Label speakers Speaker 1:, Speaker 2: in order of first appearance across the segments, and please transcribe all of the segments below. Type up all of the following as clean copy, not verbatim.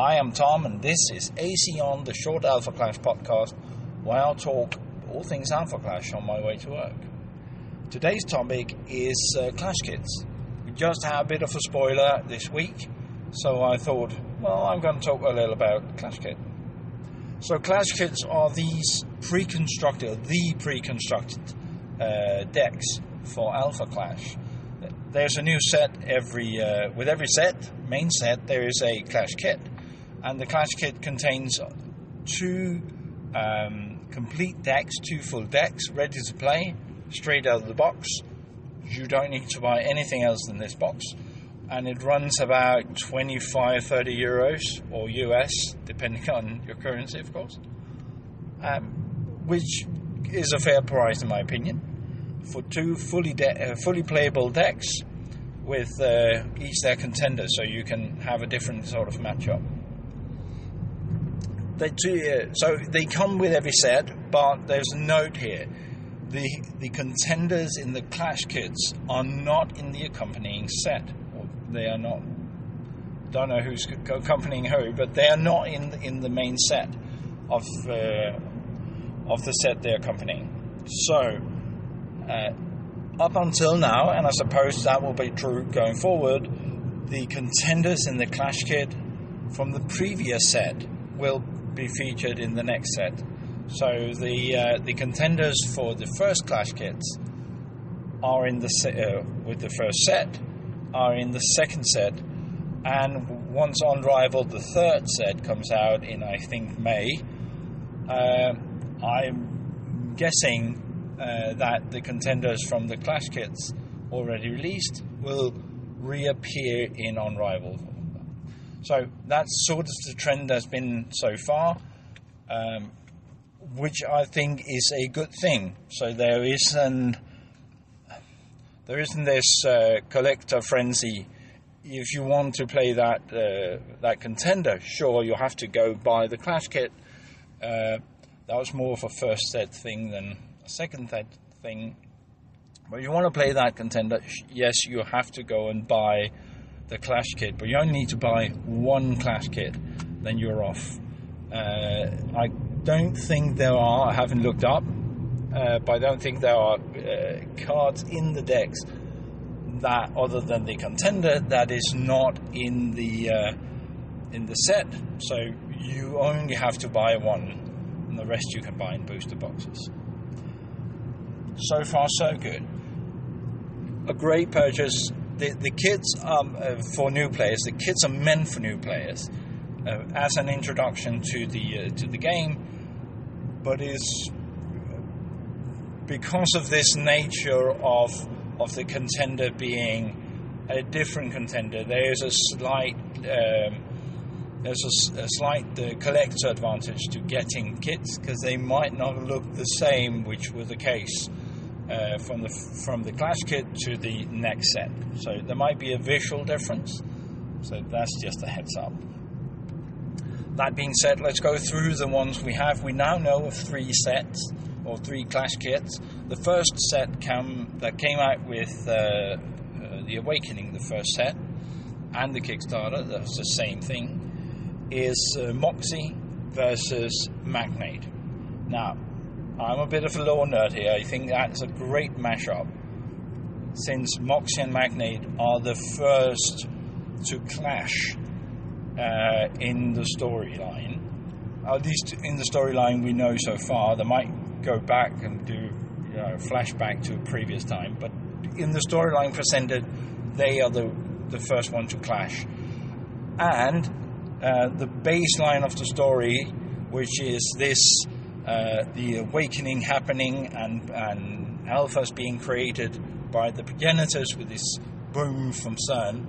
Speaker 1: Hi, I'm Tom, and this is AC On, the short Alpha Clash podcast, where I'll talk all things Alpha Clash on my way to work. Today's topic is Clashkits. We just had a bit of a spoiler this week, so I thought, I'm going to talk a little about Clashkit. So Clashkits are these pre-constructed decks for Alpha Clash. There's a new set with every main set, there is a Clash kit. And the Clash kit contains two complete decks, two full decks, ready to play, straight out of the box. You don't need to buy anything else than this box. And it runs about 25, 30 euros, or US, depending on your currency, of course. Which is a fair price, in my opinion, for two fully playable decks with each their contender, so you can have a different sort of matchup. So they come with every set, but there's a note here. The contenders in the Clash kits are not in the accompanying set. They are not. Don't know who's accompanying who, but they are not in the main set of the set they're accompanying. So up until now, and I suppose that will be true going forward, the contenders in the Clash kit from the previous set will be featured in the next set. So the contenders for the first Clash kits are in the with the first set, are in the second set, and once Unrivaled, the third set comes out in, I think, May. I'm guessing that the contenders from the Clash kits already released will reappear in Unrivaled. So that's sort of the trend that's been so far, which I think is a good thing. So there isn't this collector frenzy. If you want to play that contender, sure, you have to go buy the Clash kit. That was more of a first set thing than a second set thing. But if you want to play that contender, yes, you have to go and buy the Clash kit, but you only need to buy one Clash kit, then you're off. I don't think there are, I haven't looked up, but I don't think there are cards in the decks that, other than the contender, that is not in the set. So you only have to buy one, and the rest you can buy in booster boxes. So far, so good. A great purchase. The kits are for new players. The kits are meant for new players as an introduction to the game, but is because of this nature of the contender being a different contender. There is a slight collector advantage to getting kits, because they might not look the same, which was the case from the Clash kit to the next set. So there might be a visual difference. So that's just a heads up. That being said, let's go through the ones we have. We now know of three sets, or three Clash kits. The first set that came out with the Awakening, the first set, and the Kickstarter, that's the same thing, is Moxie versus Magnate. Now, I'm a bit of a lore nerd here. I think that's a great mashup, since Moxie and Magnate are the first to clash in the storyline. At least in the storyline we know so far. They might go back and do flashback to a previous time, but in the storyline presented, they are the first one to clash. And the baseline of the story, which is this the awakening happening and alphas being created by the progenitors with this boom from CERN,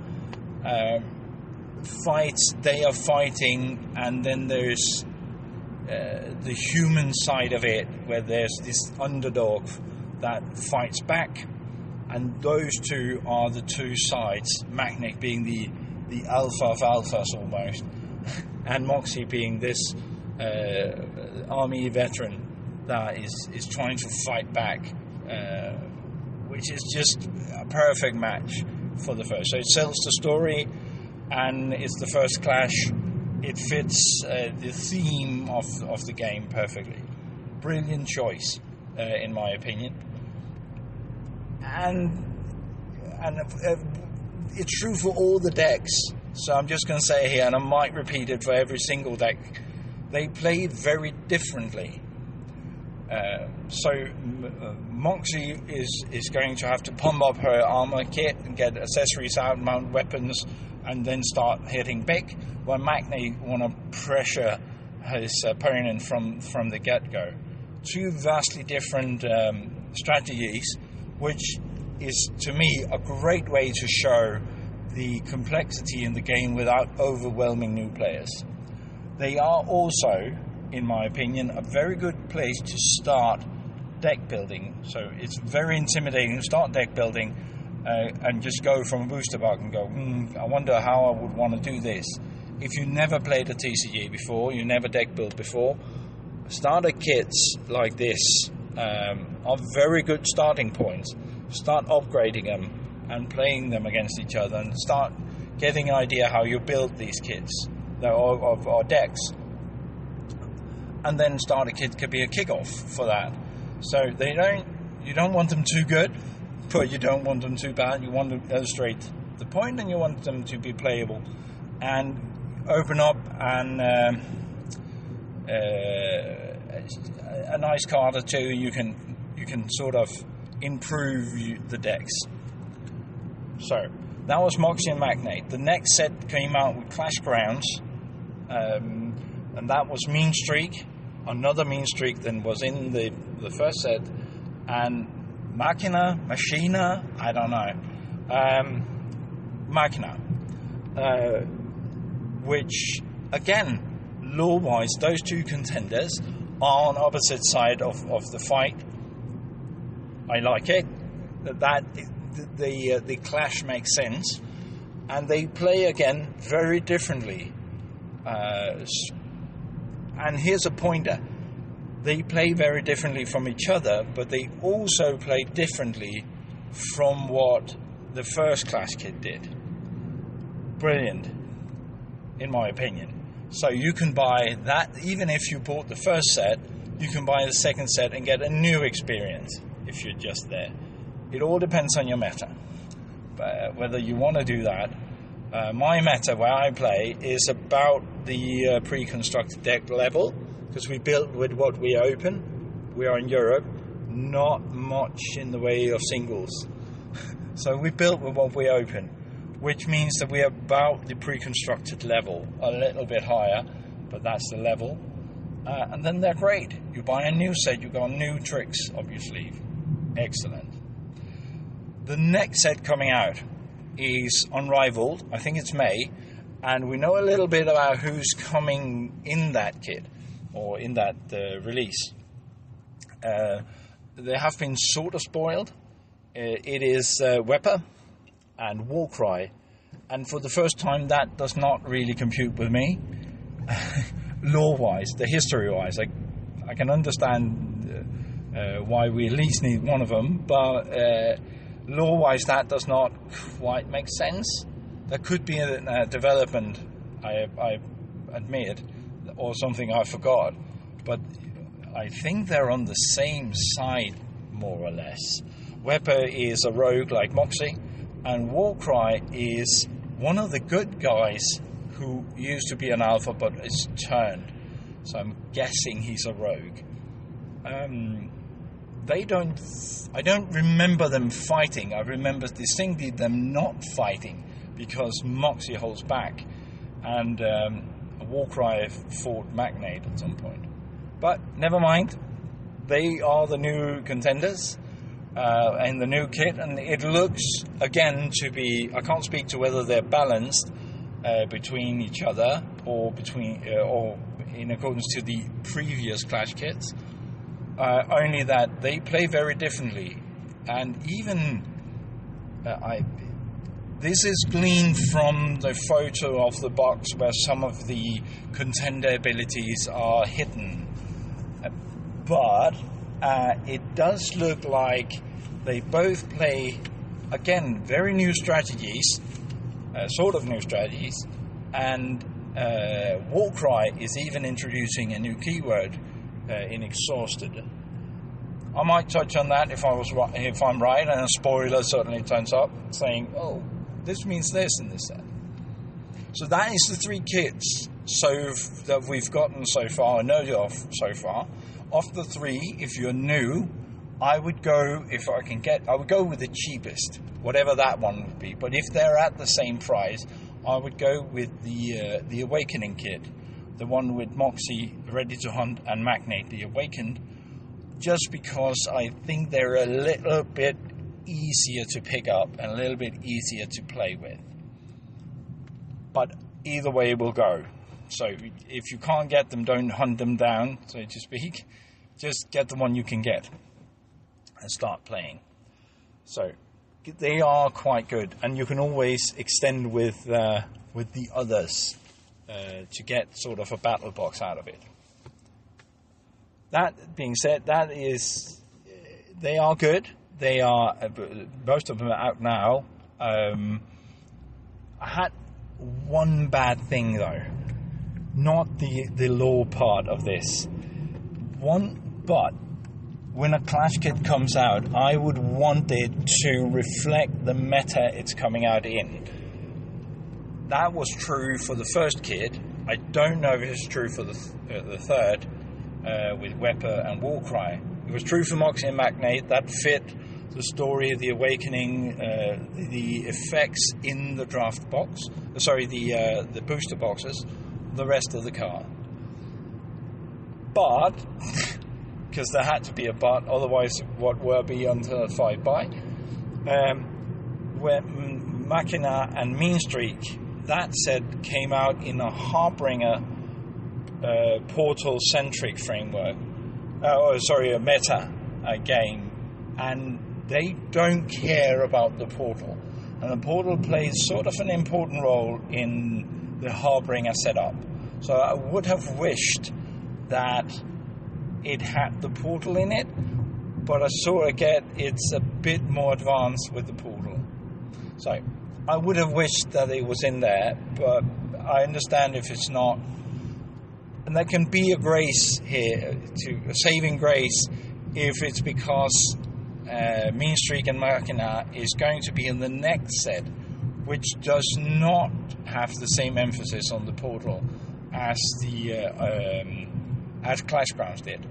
Speaker 1: they are fighting, and then there's the human side of it, where there's this underdog that fights back, and those two are the two sides, Magnet being the alpha of alphas almost, and Moxie being this army veteran that is trying to fight back, which is just a perfect match for the first. So it sells the story, and it's the first clash it fits the theme of the game perfectly. Brilliant choice, in my opinion. And it's true for all the decks. So I'm just going to say here, and I might repeat it for every single deck, they play very differently. So Moxie is going to have to pump up her armor kit and get accessories out, mount weapons, and then start hitting big, while Magnate want to pressure his opponent from the get-go. Two vastly different strategies, which is, to me, a great way to show the complexity in the game without overwhelming new players. They are also, in my opinion, a very good place to start deck building. So it's very intimidating to start deck building and just go from a booster box and go, I wonder how I would want to do this. If you never played a TCG before, you never deck built before, starter kits like this are very good starting points. Start upgrading them and playing them against each other, and start getting an idea how you build these kits or decks. And then starter kit could be a kickoff for that. So you don't want them too good, but you don't want them too bad. You want to illustrate the point, and you want them to be playable and open up and a nice card or two. You can sort of improve the decks. So that was Moxie and Magnate. The next set came out with Clash Grounds, and that was Mean Streak, another Mean Streak than was in the first set, and Machina, I don't know, Machina, which again, lore-wise, those two contenders are on opposite side of the fight. I like it. The clash makes sense, and they play again very differently. And here's a pointer: they play very differently from each other, but they also play differently from what the first Clash Kit did. Brilliant, in my opinion. So you can buy that, even if you bought the first set, you can buy the second set and get a new experience if you're just there. It all depends on your meta, whether you want to do that. My meta, where I play, is about the pre-constructed deck level, because we built with what we open. We are in Europe, not much in the way of singles. So we built with what we open, which means that we are about the pre-constructed level, a little bit higher, but that's the level. And then they're great. You buy a new set, you got new tricks, obviously. Excellent. The next set coming out is Unrivaled. I think it's May, and we know a little bit about who's coming in that kit or in that release. They have been sort of spoiled. It is Weapon and Warcry, and for the first time that does not really compute with me. Lore-wise, the history-wise, I can understand why we at least need one of them, but lore-wise that does not quite make sense. There could be a development, I admit, or something I forgot, but I think they're on the same side, more or less. Weapon is a rogue like Moxie, and Warcry is one of the good guys who used to be an alpha but is turned. So I'm guessing he's a rogue. I don't remember them fighting. I remember distinctly them not fighting because Moxie holds back, and Warcry fought Magnate at some point. But never mind. They are the new contenders in the new kit, and it looks again to be. I can't speak to whether they're balanced between each other or in accordance to the previous Clash kits. Only that they play very differently, and even this is gleaned from the photo of the box where some of the contender abilities are hidden. But it does look like they both play, again, very new strategies, sort of new strategies, and Warcry is even introducing a new keyword in Exhausted. I might touch on that if I'm right, and a spoiler certainly turns up saying, "Oh, this means this and this that." So that is the 3 kits that we've gotten so far, know of so far. Of the 3, if you're new, I would go with the cheapest, whatever that one would be. But if they're at the same price, I would go with the Awakening kit, the one with Moxie, Ready to Hunt, and Magnate, the Awakened, just because I think they're a little bit easier to pick up and a little bit easier to play with. But either way will go. So if you can't get them, don't hunt them down, so to speak. Just get the one you can get and start playing. So they are quite good, and you can always extend with the others to get sort of a battle box out of it. That being said, they are good. They are most of them are out now. I had one bad thing though, not the lore part of this. But when a Clash kit comes out, I would want it to reflect the meta it's coming out in. That was true for the first kit. I don't know if it's true for the third with Weapon and Warcry. It was true for Moxie and Magnate. That fit the story of the Awakening, the effects in the draft box. The booster boxes, the rest of the card. But because there had to be a but, otherwise what will be under 5-buy. Where Machina and Mean Streak, that set came out in a Harbinger portal-centric framework. A meta game, and they don't care about the portal. And the portal plays sort of an important role in the Harbinger setup. So I would have wished that it had the portal in it, but I sort of get it's a bit more advanced with the portal. So I would have wished that it was in there, but I understand if it's not. And there can be a grace here, a saving grace, if it's because Mean Streak and Machina is going to be in the next set, which does not have the same emphasis on the portal as as Clash Grounds did.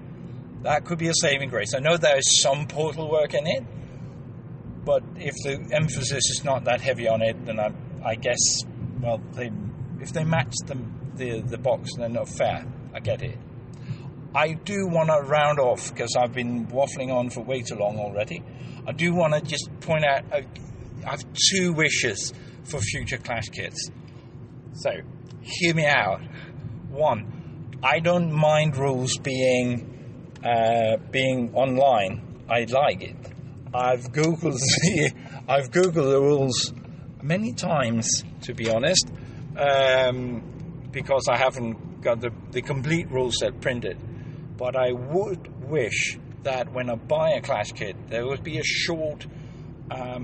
Speaker 1: That could be a saving grace. I know there is some portal work in it, but if the emphasis is not that heavy on it, then I guess, well, if they match the box, then not fair. I get it. I do want to round off, because I've been waffling on for way too long already. I do want to just point out, I have 2 wishes for future Clash kits. So, hear me out. 1, I don't mind rules being online. I like it. I've googled the rules many times, to be honest, because I haven't got the complete rule set printed. But I would wish that when I buy a Clash kit, there would be a short a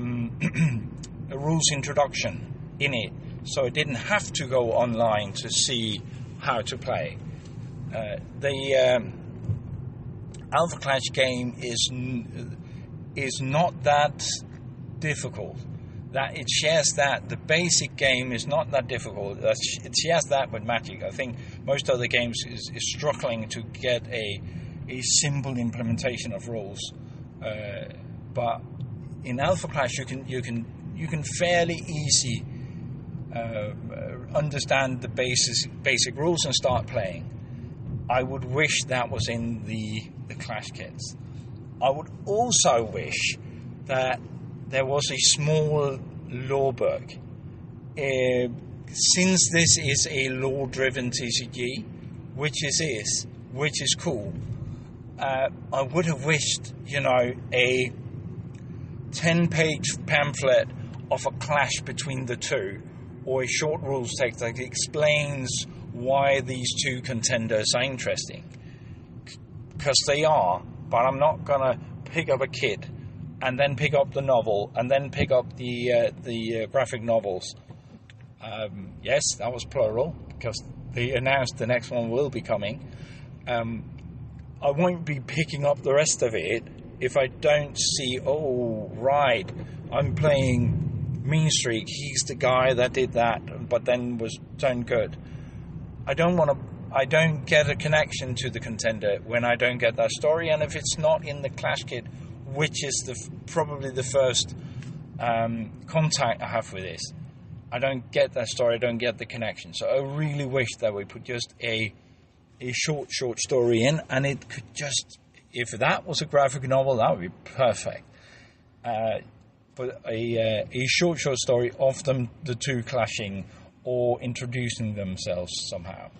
Speaker 1: rules introduction in it, so I didn't have to go online to see how to play. The Alpha Clash game is not that difficult. That it shares that the basic game is not that difficult. It shares that with Magic. I think most other games is struggling to get a simple implementation of rules. But in Alpha Clash, you can fairly easy understand the basic rules and start playing. I would wish that was in the Clash kits. I would also wish that there was a small lore book. Since this is a lore-driven TCG, which is cool, I would have wished, a 10-page pamphlet of a clash between the two, or a short rules text that explains why these two contenders are interesting. Because they are, but I'm not going to pick up a kit and then pick up the novel, and then pick up the graphic novels. Yes, that was plural, because they announced the next one will be coming. I won't be picking up the rest of it if I don't see, oh, right, I'm playing Mean Streak, he's the guy that did that, but then was turned good. I don't get a connection to the contender when I don't get that story, and if it's not in the Clash Kit, which is probably the first contact I have with this, I don't get that story, I don't get the connection. So I really wish that we put just a short story in, and it could just, if that was a graphic novel, that would be perfect. But a short story of them, the two clashing or introducing themselves somehow.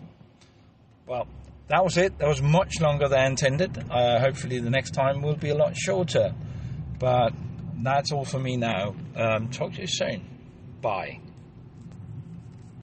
Speaker 1: Well, that was it. That was much longer than intended. Hopefully the next time will be a lot shorter. But that's all for me now. Talk to you soon. Bye.